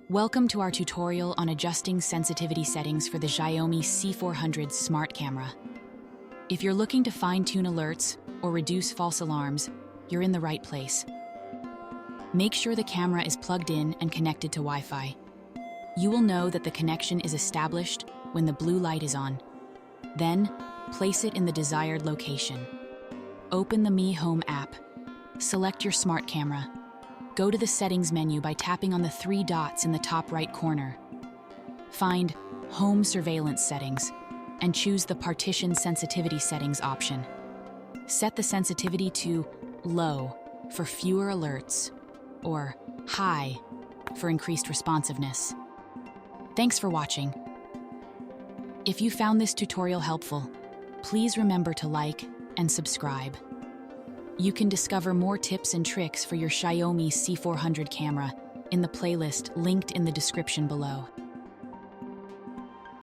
Welcome to our tutorial on adjusting sensitivity settings for the Xiaomi C400 smart camera. If you're looking to fine-tune alerts or reduce false alarms, you're in the right place. Make sure the camera is plugged in and connected to Wi-Fi. You will know that the connection is established when the blue light is on. Then, place it in the desired location. Open the Mi Home app. Select your smart camera. Go to the Settings menu by tapping on the three dots in the top right corner. Find Home Surveillance Settings and choose the Partition Sensitivity Settings option. Set the sensitivity to Low for fewer alerts or High for increased responsiveness. Thanks for watching. If you found this tutorial helpful, please remember to like and subscribe. You can discover more tips and tricks for your Xiaomi C400 camera in the playlist linked in the description below.